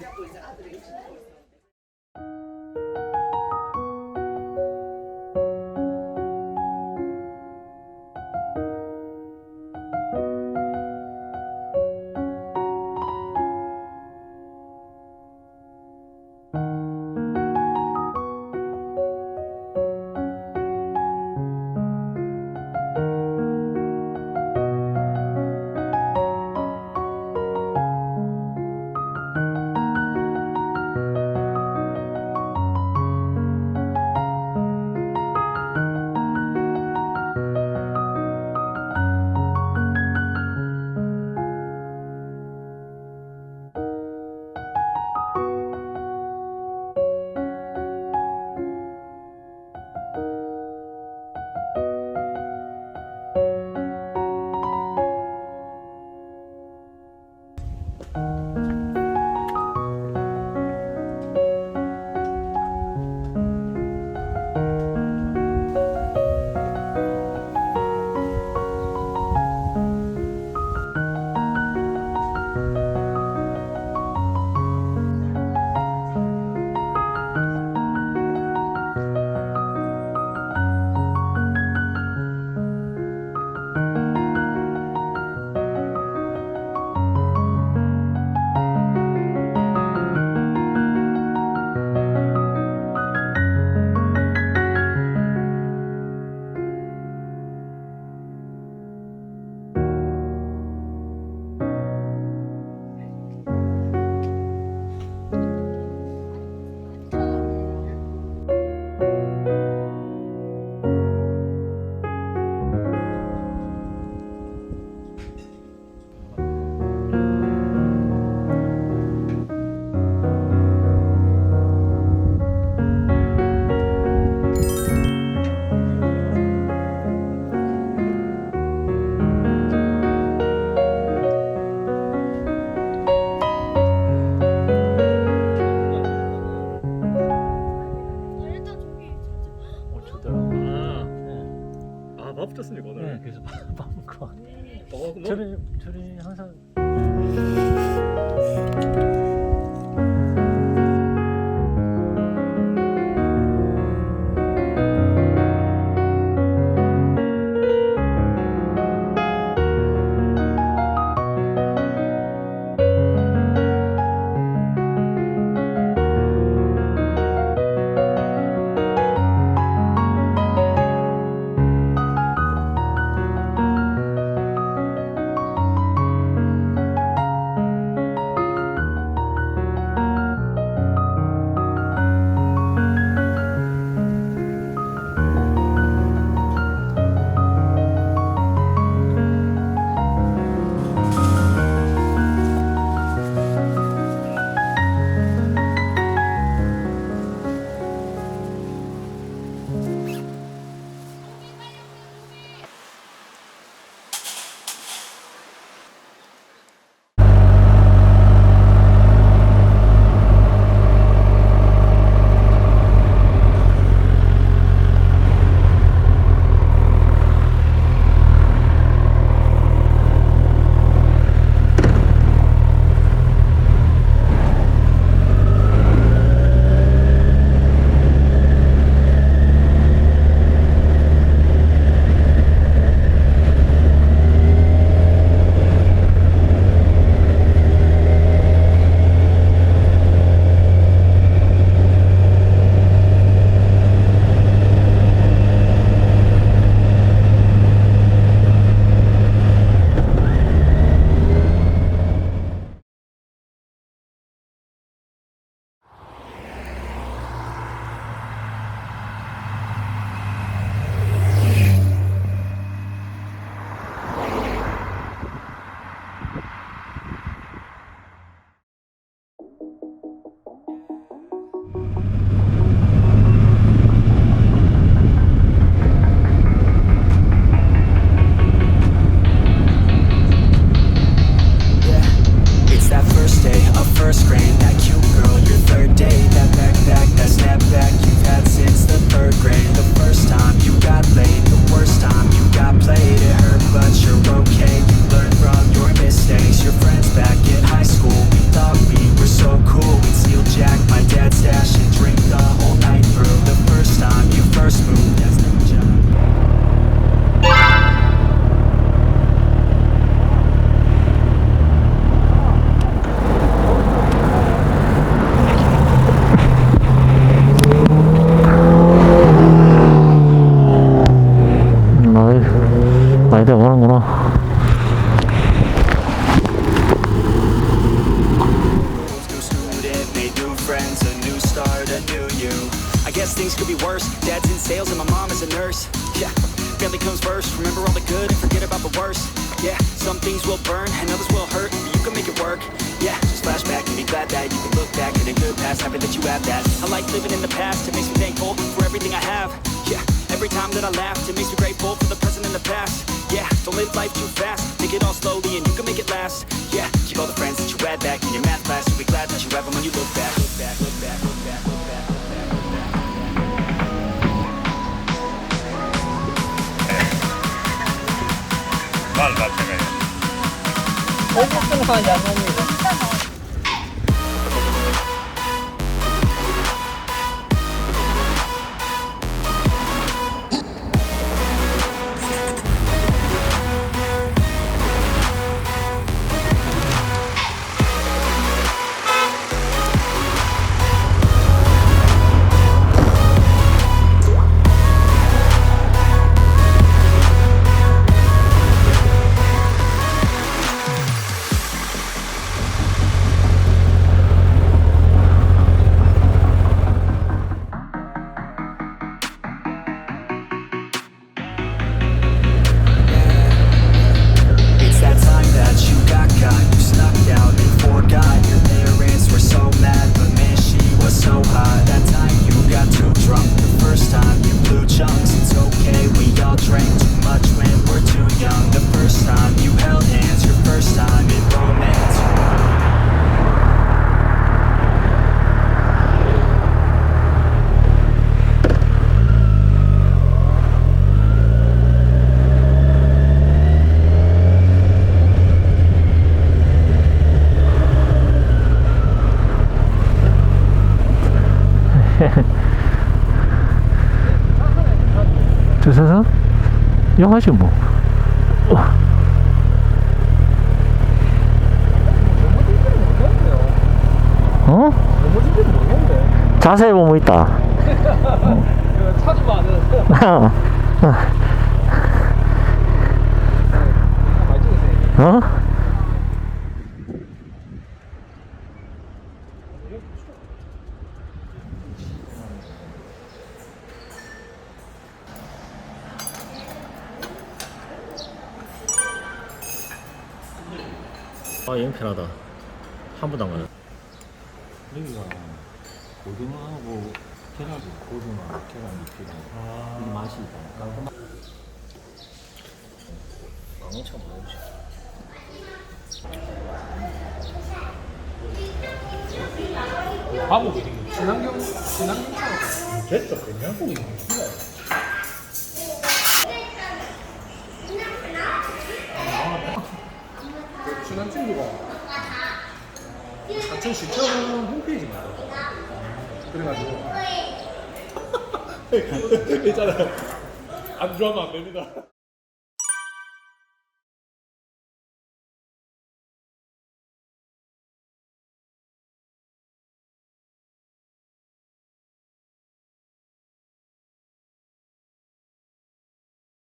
자꾸 이제 아들이 욕심 내고 있었는데. maybe worse. Dad's in sales and my mom is a nurse. Yeah, family comes first. Remember all the good and forget about the worst. Yeah, some things will burn and others will hurt, but you can make it work. Yeah, just flashback and be glad that you can look back at a good past, happy that you have that. I like living in the past, it makes me thankful for everything I have. Yeah, every time that I laugh, it makes me grateful for the present and the past. Yeah, don't live life too fast, take it all slowly and you can make it last. Yeah, keep all the friends that you had back in your math class. You'll be glad that you have them when you look back. Look back, look back, look back, look back, look back, look back. 말 같으면 어묵순간 양념이고. 주셔서 영하지 뭐. 어? 넘어진지는 모르겠는데. 자세히 보면 있다. 차도 많은. 어? 아, 여행 편하다. 한 번도 안 가네. 여기가 고등어하고 계란이 고등어, 계란 육개랑 이 맛이 있다. 깔끔한. 강어차 먹어보지. 과목이 생긴 친환경처럼. 됐다, 그냥 고기 친한 친구가 사천 시청 홈페이지 만들었어. 그래가지고 있잖아요. 안 좋아하면 안 됩니다.